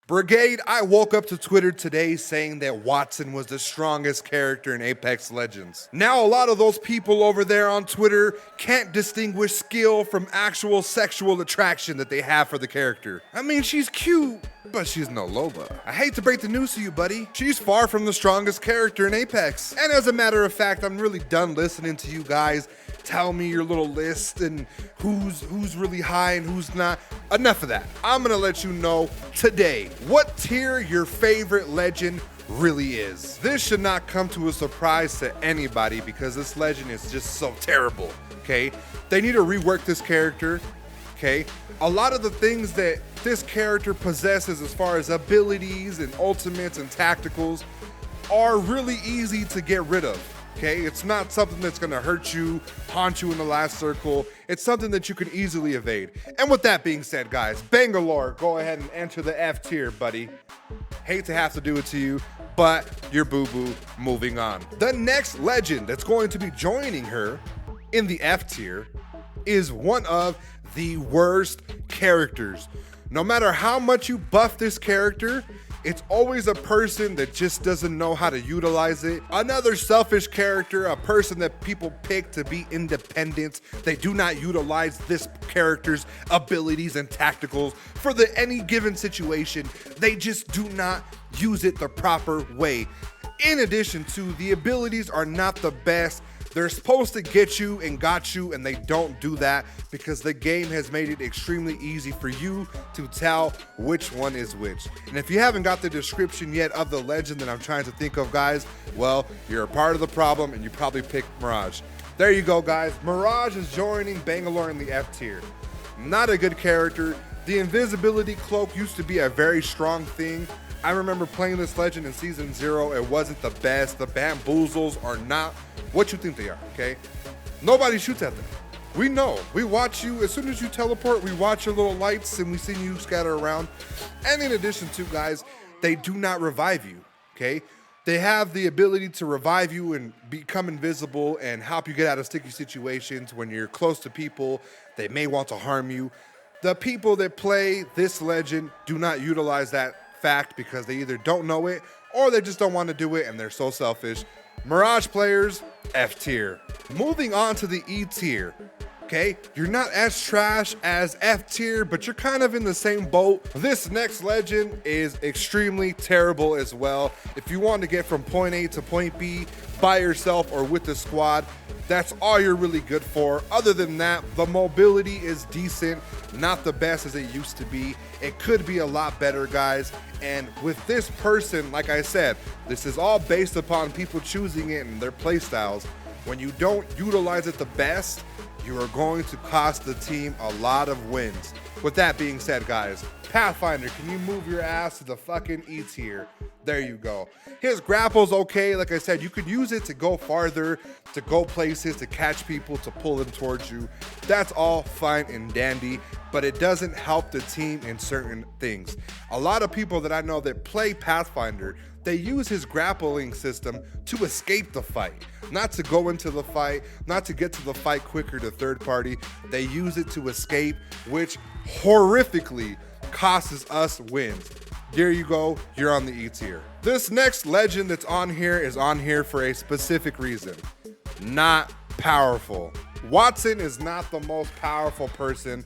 Brigade, I woke up to Twitter today saying that Watson was the strongest character in Apex Legends. Now a lot of those people over there on Twitter can't distinguish skill from actual sexual attraction that they have for the character. I mean, she's cute, but she's no Loba. I hate to break the news to you, buddy. She's far from the strongest character in Apex. And as a matter of fact, I'm really done listening to you guys tell me your little list and who's really high and who's not. Enough of that. I'm gonna let you know today what tier your favorite legend really is. This should not come to a surprise to anybody because this legend is just so terrible, okay? They need to rework this character, okay? A lot of the things that this character possesses as far as abilities and ultimates and tacticals are really easy to get rid of. Okay, it's not something that's gonna hurt you, haunt you in the last circle. It's something that you can easily evade. And with that being said, guys, Bangalore, go ahead and enter the F tier, buddy. Hate to have to do it to you, but you're boo-boo. Moving on. The next legend that's going to be joining her in the F tier is one of the worst characters. No matter how much you buff this character, it's always a person that just doesn't know how to utilize it. Another selfish character, a person that people pick to be independent. They do not utilize this character's abilities and tacticals for any given situation. They just do not use it the proper way. In addition to, the abilities are not the best. They're supposed to get you and got you, and they don't do that because the game has made it extremely easy for you to tell which one is which. And if you haven't got the description yet of the legend that I'm trying to think of, guys, well, you're a part of the problem and you probably picked Mirage. There you go, guys. Mirage is joining Bangalore in the F tier. Not a good character. The invisibility cloak used to be a very strong thing. I remember playing this legend in season 0. It wasn't the best. The bamboozles are not what you think they are, okay? Nobody shoots at them. We know. We watch you. As soon as you teleport, we watch your little lights and we see you scatter around. And in addition to, guys, they do not revive you, okay? They have the ability to revive you and become invisible and help you get out of sticky situations when you're close to people. They may want to harm you. The people that play this legend do not utilize that fact because they either don't know it or they just don't want to do it and they're so selfish. Mirage players, F tier. Moving on to the E tier. Okay, you're not as trash as F tier, but you're kind of in the same boat. This next legend is extremely terrible as well. If you want to get from point A to point B by yourself or with the squad, that's all you're really good for. Other than that, the mobility is decent, not the best as it used to be. It could be a lot better, guys. And with this person, like I said, this is all based upon people choosing it and their play styles. When you don't utilize it the best, you are going to cost the team a lot of wins. With that being said, guys, Pathfinder, can you move your ass to the fucking E tier? There you go. His grapple's okay. Like I said, you could use it to go farther, to go places, to catch people, to pull them towards you. That's all fine and dandy, but it doesn't help the team in certain things. A lot of people that I know that play Pathfinder, they use his grappling system to escape the fight, not to go into the fight, not to get to the fight quicker to third party. They use it to escape, which horrifically costs us wins. There you go, you're on the E tier. This next legend that's on here is on here for a specific reason. Not powerful. Watson is not the most powerful person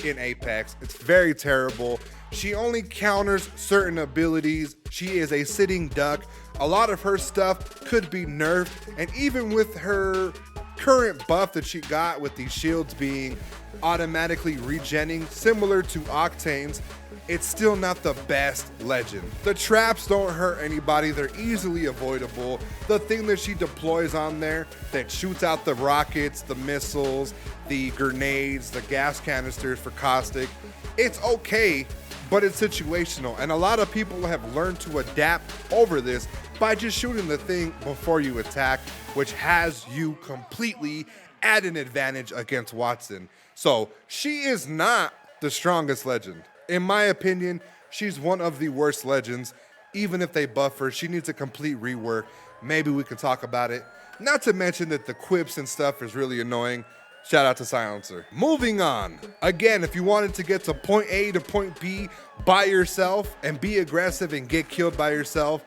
in Apex. It's very terrible. She only counters certain abilities. She is a sitting duck. A lot of her stuff could be nerfed, and even with her current buff that she got with these shields being automatically regenning, similar to Octane's, it's still not the best legend. The traps don't hurt anybody. They're easily avoidable. The thing that she deploys on there that shoots out the rockets, the missiles, the grenades, the gas canisters for caustic, it's okay, but it's situational. And a lot of people have learned to adapt over this by just shooting the thing before you attack, which has you completely at an advantage against Watson. So she is not the strongest legend. In my opinion, she's one of the worst legends. Even if they buff her, she needs a complete rework. Maybe we can talk about it. Not to mention that the quips and stuff is really annoying. Shout out to Silencer. Moving on. Again, if you wanted to get to point A to point B by yourself and be aggressive and get killed by yourself,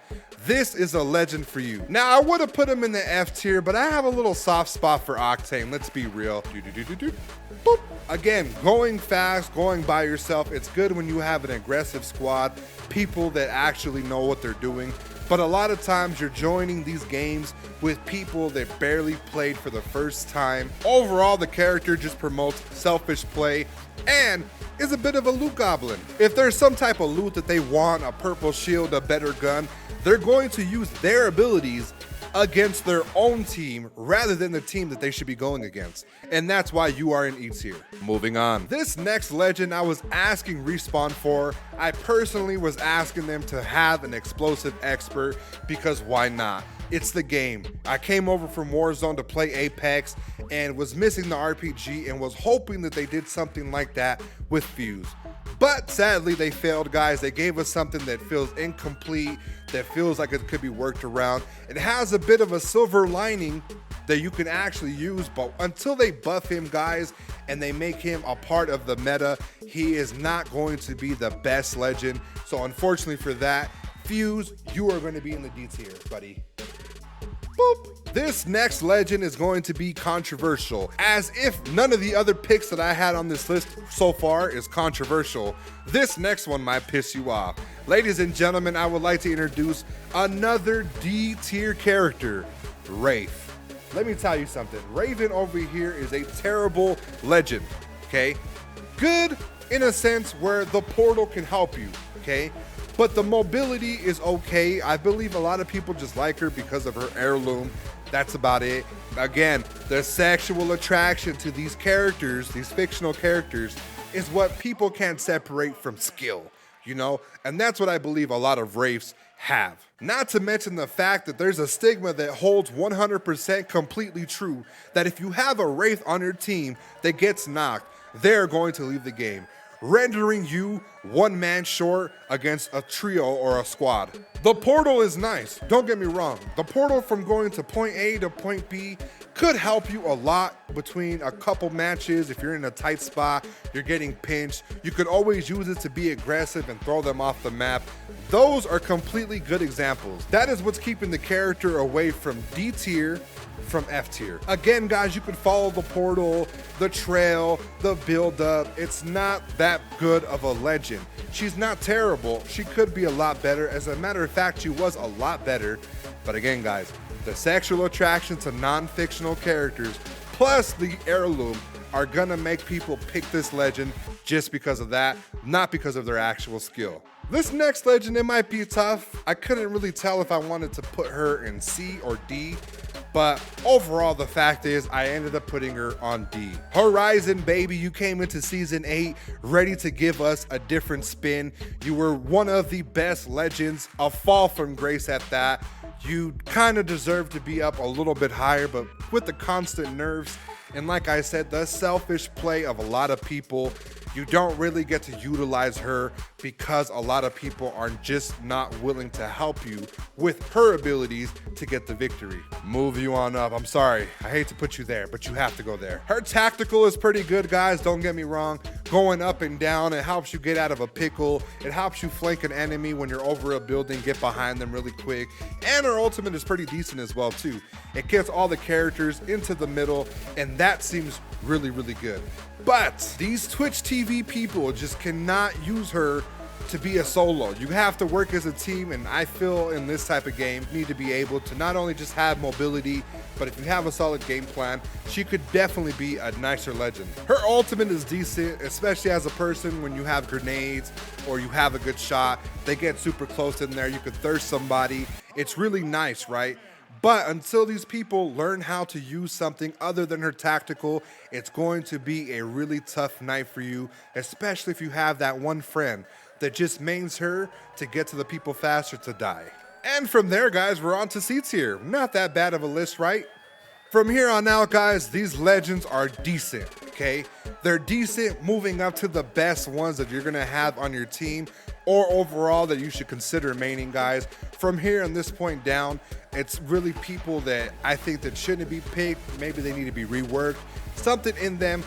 this is a legend for you. Now, I would have put him in the F tier, but I have a little soft spot for Octane. Let's be real. Boop. Again, going fast, going by yourself, it's good when you have an aggressive squad, people that actually know what they're doing. But a lot of times you're joining these games with people that barely played for the first time. Overall, the character just promotes selfish play and is a bit of a loot goblin. If there's some type of loot that they want, a purple shield, a better gun, they're going to use their abilities against their own team rather than the team that they should be going against. And that's why you are in E tier. Moving on. This next legend I was asking Respawn for. I personally was asking them to have an explosive expert because why not? It's the game. I came over from Warzone to play Apex and was missing the RPG and was hoping that they did something like that with Fuse. But sadly, they failed, guys. They gave us something that feels incomplete, that feels like it could be worked around. It has a bit of a silver lining that you can actually use, but until they buff him, guys, and they make him a part of the meta, he is not going to be the best legend. So unfortunately for that, Fuse, you are going to be in the D tier, buddy. Boop. This next legend is going to be controversial, as if none of the other picks that I had on this list so far is controversial. This next one might piss you off. Ladies and gentlemen, I would like to introduce another D tier character, Wraith. Let me tell you something. Raven over here is a terrible legend, okay? Good in a sense where the portal can help you, okay? But the mobility is okay. I believe a lot of people just like her because of her heirloom. That's about it. Again, the sexual attraction to these characters, these fictional characters, is what people can't separate from skill, you know? And that's what I believe a lot of Wraiths have. Not to mention the fact that there's a stigma that holds 100% completely true, that if you have a Wraith on your team that gets knocked, they're going to leave the game, rendering you one man short against a trio or a squad. The portal is nice, don't get me wrong. The portal from going to point A to point B could help you a lot between a couple matches. If you're in a tight spot, you're getting pinched, you could always use it to be aggressive and throw them off the map. Those are completely good examples. That is what's keeping the character away from D tier from F tier. Again, guys, you can follow the portal, the trail, the build up. It's not that good of a legend. She's not terrible. She could be a lot better. As a matter of fact, she was a lot better. But again, guys, the sexual attraction to non-fictional characters plus the heirloom are gonna make people pick this legend just because of that, not because of their actual skill. This next legend, it might be tough. I couldn't really tell if I wanted to put her in C or D, but overall, the fact is I ended up putting her on D. Horizon, baby, you came into season 8 ready to give us a different spin. You were one of the best legends, a fall from grace at that. You kind of deserve to be up a little bit higher, but with the constant nerfs, and like I said, the selfish play of a lot of people, you don't really get to utilize her because a lot of people are just not willing to help you with her abilities to get the victory. Move you on up. I'm sorry, I hate to put you there, but you have to go there. Her tactical is pretty good, guys, don't get me wrong. Going up and down, it helps you get out of a pickle. It helps you flank an enemy when you're over a building, get behind them really quick. And her ultimate is pretty decent as well too. It gets all the characters into the middle, and that seems really, really good. But these Twitch TV people just cannot use her to be a solo. You have to work as a team, and I feel in this type of game, you need to be able to not only just have mobility, but if you have a solid game plan, she could definitely be a nicer legend. Her ultimate is decent, especially as a person when you have grenades or you have a good shot. They get super close in there, you could thirst somebody. It's really nice, right? But until these people learn how to use something other than her tactical, it's going to be a really tough night for you, especially if you have that one friend that just mains her to get to the people faster to die. And from there, guys, we're on to C tier. Not that bad of a list, right? From here on out, guys, these legends are decent, okay? They're decent moving up to the best ones that you're gonna have on your team or overall that you should consider maining, guys. From here on this point down, it's really people that I think that shouldn't be picked. Maybe they need to be reworked. Something in them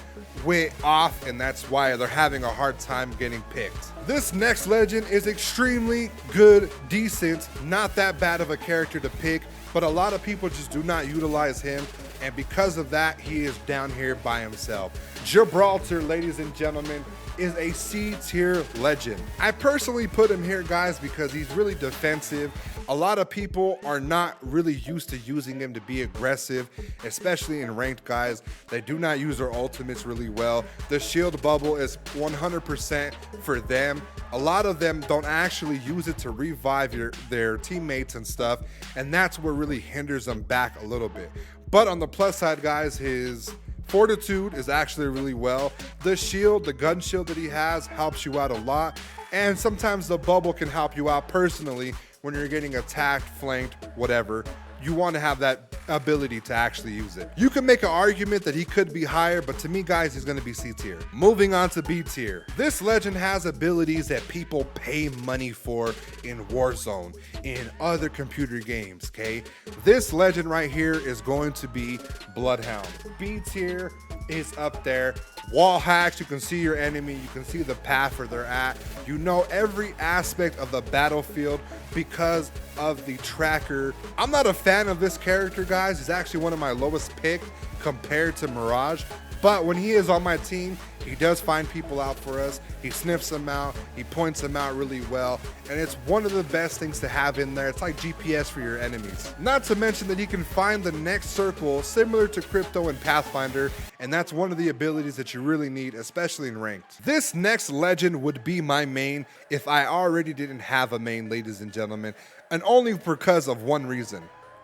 went off, and that's why they're having a hard time getting picked. This next legend is extremely good, decent, not that bad of a character to pick, but a lot of people just do not utilize him, and because of that, he is down here by himself. Gibraltar, ladies and gentlemen, is a C tier legend. I personally put him here, guys, because he's really defensive. A lot of people are not really used to using him to be aggressive, especially in ranked, guys. They do not use their ultimates really well. The shield bubble is 100% for them. A lot of them don't actually use it to revive their teammates and stuff, and that's what really hinders them back a little bit. But on the plus side, guys, his fortitude is actually really well. The shield, the gun shield that he has, helps you out a lot. And sometimes the bubble can help you out personally when you're getting attacked, flanked, whatever. You want to have that ability to actually use it. You can make an argument that he could be higher, but to me, guys, he's going to be C tier. Moving on to B tier. This legend has abilities that people pay money for in Warzone, in other computer games, okay? This legend right here is going to be Bloodhound. B tier is up there. Wall hacks, you can see your enemy, you can see the path where they're at. You know every aspect of the battlefield because of the tracker. I'm not a fan of this character, guys. He's actually one of my lowest pick compared to Mirage. But when he is on my team, he does find people out for us. He sniffs them out. He points them out really well. And it's one of the best things to have in there. It's like GPS for your enemies. Not to mention that he can find the next circle similar to Crypto and Pathfinder. And that's one of the abilities that you really need, especially in ranked. This next legend would be my main if I already didn't have a main, ladies and gentlemen. And only because of one reason.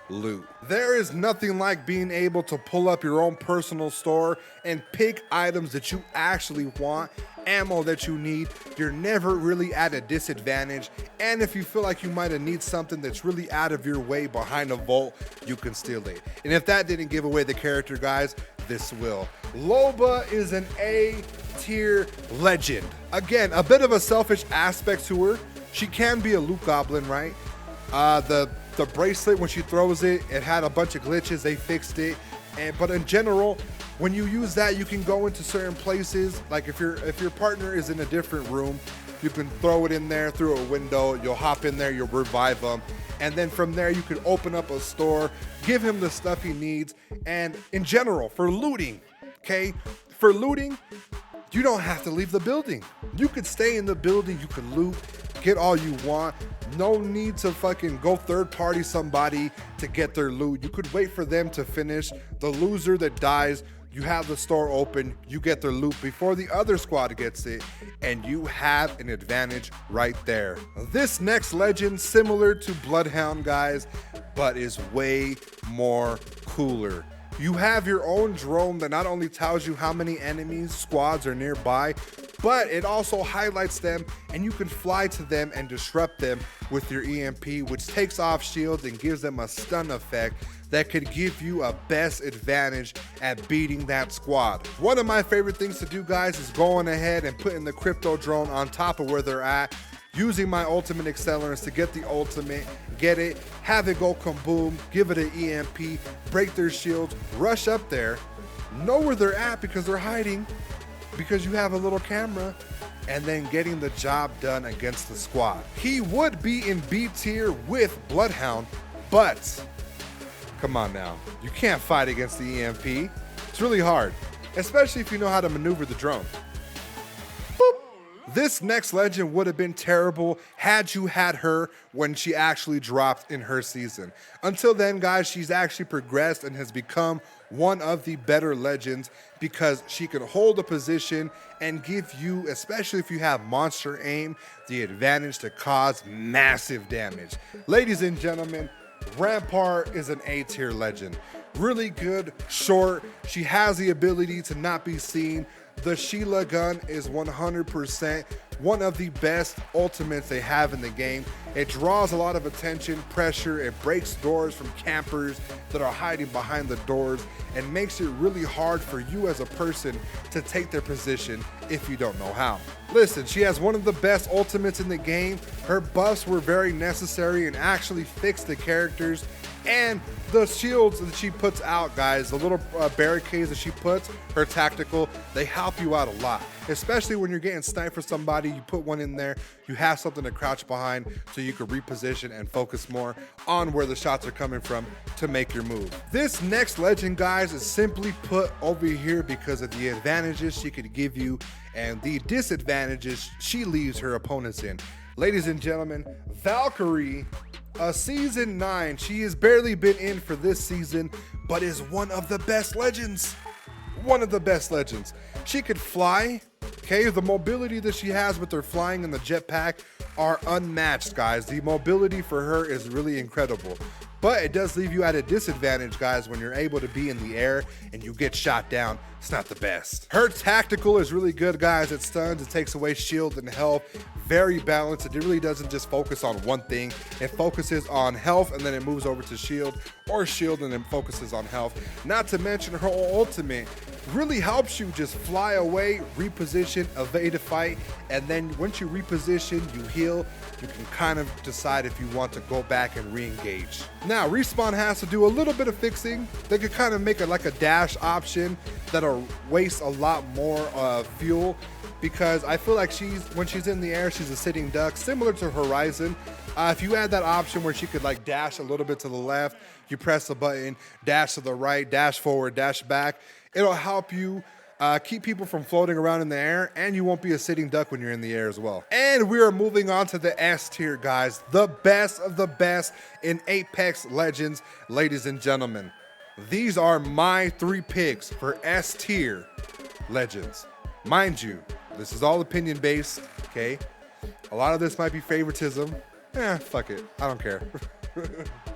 Loot. There is nothing like being able to pull up your own personal store and pick items that you actually want, ammo that you need. You're never really at a disadvantage, and if you feel like you might have need something that's really out of your way behind a vault, you can steal it. And if that didn't give away the character, guys, this will. Loba is an A tier legend. Again, a bit of a selfish aspect to her. She can be a loot goblin, right? The bracelet, when she throws it, it had a bunch of glitches. They fixed it. But in general, when you use that, you can go into certain places. Like if your partner is in a different room, you can throw it in there through a window. You'll hop in there, you'll revive them. And then from there, you can open up a store, give him the stuff he needs. And in general, for looting, okay? For looting, you don't have to leave the building. You could stay in the building, you can loot, get all you want. No need to fucking go third party somebody to get their loot. You could wait for them to finish. The loser that dies, you have the store open, you get their loot before the other squad gets it, and you have an advantage right there. This next legend, similar to Bloodhound, guys, but is way more cooler. You have your own drone that not only tells you how many enemies, squads are nearby, but it also highlights them, and you can fly to them and disrupt them with your EMP, which takes off shields and gives them a stun effect that could give you a best advantage at beating that squad. One of my favorite things to do, guys, is going ahead and putting the crypto drone on top of where they're at, using my ultimate accelerants to get the ultimate, get it, have it go kaboom, give it an EMP, break their shields, rush up there, know where they're at because they're hiding, because you have a little camera, and then getting the job done against the squad. He would be in B tier with Bloodhound, but come on now, you can't fight against the EMP. It's really hard, especially if you know how to maneuver the drone. This next legend would have been terrible had you had her when she actually dropped in her season. Until then, guys, she's actually progressed and has become one of the better legends because she can hold a position and give you, especially if you have monster aim, the advantage to cause massive damage. Ladies and gentlemen, Rampart is an A tier legend. Really good, short. She has the ability to not be seen. The Sheila gun is 100% one of the best ultimates they have in the game. It draws a lot of attention, pressure, it breaks doors from campers that are hiding behind the doors, and makes it really hard for you as a person to take their position if you don't know how. Listen, she has one of the best ultimates in the game. Her buffs were very necessary and actually fixed the characters. And the shields that she puts out, guys, the little barricades that she puts, her tactical, they help you out a lot. Especially when you're getting sniped for somebody, you put one in there, you have something to crouch behind so you can reposition and focus more on where the shots are coming from to make your move. This next legend, guys, is simply put over here because of the advantages she could give you and the disadvantages she leaves her opponents in. Ladies and gentlemen, Valkyrie, season 9. She has barely been in for this season, but is one of the best legends. One of the best legends. She could fly. Okay, the mobility that she has with her flying and the jetpack are unmatched, guys. The mobility for her is really incredible. But it does leave you at a disadvantage, guys, when you're able to be in the air and you get shot down. It's not the best. Her tactical is really good, guys. It stuns, it takes away shield and health. Very balanced. It really doesn't just focus on one thing. It focuses on health and then it moves over to shield, or shield and then focuses on health. Not to mention her ultimate really helps you just fly away, reposition, evade a fight, and then once you reposition, you heal, you can kind of decide if you want to go back and re-engage. Now, Respawn has to do a little bit of fixing. They could kind of make it like a dash option that'll waste a lot more fuel, because I feel like when she's in the air, she's a sitting duck, similar to Horizon. If you add that option where she could like dash a little bit to the left, you press the button, dash to the right, dash forward, dash back, it'll help you keep people from floating around in the air, and you won't be a sitting duck when you're in the air as well. And we are moving on to the S tier, guys. The best of the best in Apex Legends, ladies and gentlemen. These are my 3 picks for S tier legends. Mind you, this is all opinion based, okay? A lot of this might be favoritism. Fuck it, I don't care.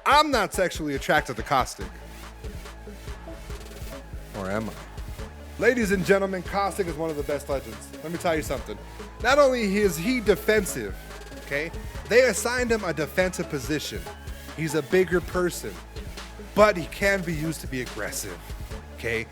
I'm not sexually attracted to Caustic. Or am I? Ladies and gentlemen, Caustic is one of the best legends. Let me tell you something. Not only is he defensive, okay? They assigned him a defensive position. He's a bigger person, but he can be used to be aggressive, okay?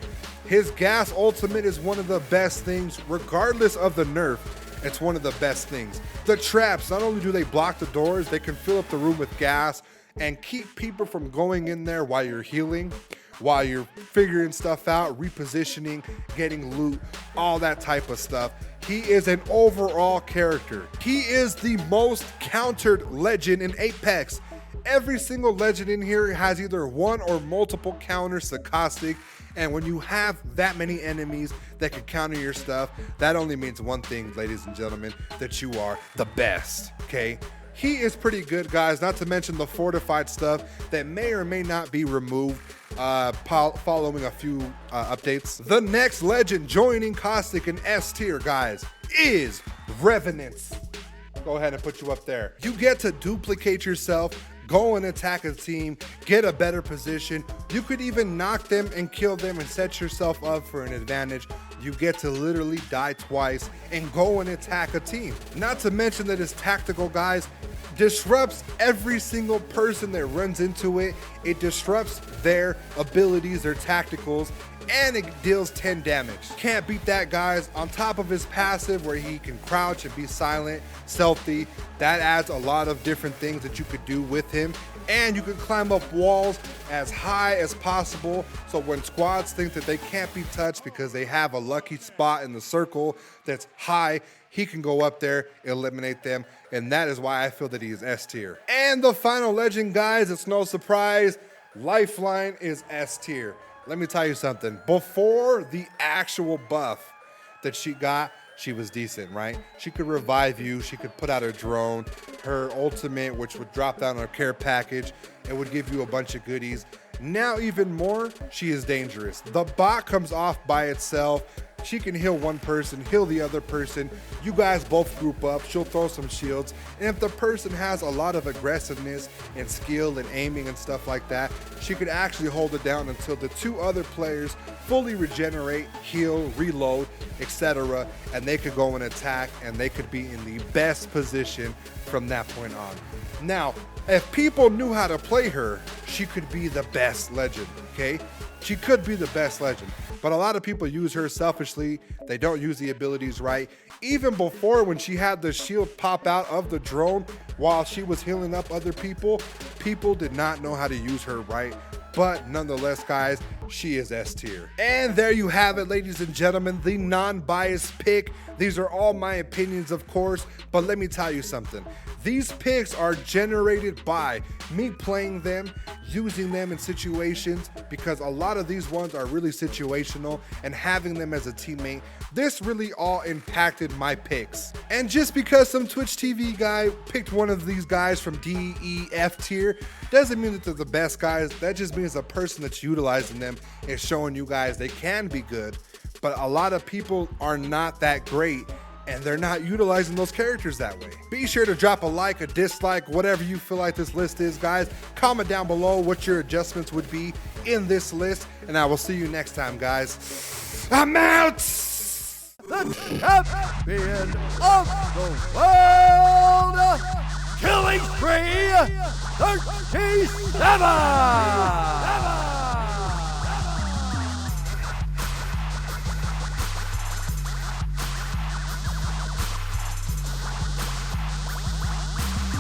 His gas ultimate is one of the best things, regardless of the nerf. It's one of the best things. The traps, not only do they block the doors, they can fill up the room with gas and keep people from going in there while you're healing, while you're figuring stuff out, repositioning, getting loot, all that type of stuff. He is an overall character. He is the most countered legend in Apex. Every single legend in here has either one or multiple counters to Caustic, and when you have that many enemies that can counter your stuff, that only means one thing, ladies and gentlemen, that you are the best, okay? He is pretty good, guys, not to mention the fortified stuff that may or may not be removed following a few updates. The next legend joining Caustic in S tier, guys, is Revenants. Go ahead and put you up there. You get to duplicate yourself, go and attack a team, get a better position. You could even knock them and kill them and set yourself up for an advantage. You get to literally die twice and go and attack a team. Not to mention that his tactical, guys, disrupts every single person that runs into it. It disrupts their abilities, their tacticals, and it deals 10 damage. Can't beat that, guys. On top of his passive where he can crouch and be silent, stealthy, that adds a lot of different things that you could do with him. And you can climb up walls as high as possible, so when squads think that they can't be touched because they have a lucky spot in the circle that's high, he can go up there, eliminate them, and that is why I feel that he is S tier. And the final legend, guys, it's no surprise, Lifeline is S tier. Let me tell you something. Before the actual buff that she got, she was decent, right? She could revive you. She could put out her drone, her ultimate, which would drop down her care package. It would give you a bunch of goodies. Now, even more, she is dangerous. The bot comes off by itself. She can heal one person, heal the other person. You guys both group up. She'll throw some shields. And if the person has a lot of aggressiveness and skill and aiming and stuff like that, she could actually hold it down until the two other players fully regenerate, heal, reload, etc. And they could go and attack, and they could be in the best position from that point on. Now, if people knew how to play her, she could be the best legend, okay? She could be the best legend. But a lot of people use her selfishly. They don't use the abilities right. Even before, when she had the shield pop out of the drone while she was healing up other people, people did not know how to use her right. But nonetheless, guys, she is S tier. And there you have it, ladies and gentlemen, the non-biased pick. These are all my opinions, of course, but let me tell you something. These picks are generated by me playing them, using them in situations, because a lot of these ones are really situational, and having them as a teammate, this really all impacted my picks. And just because some Twitch TV guy picked one of these guys from D, E, F tier, doesn't mean that they're the best guys. That just means a person that's utilizing them is showing you guys they can be good. But a lot of people are not that great, and they're not utilizing those characters that way. Be sure to drop a like, a dislike, whatever you feel like this list is, guys. Comment down below what your adjustments would be in this list, and I will see you next time, guys. I'm out! The champion of the world, killing spree 37!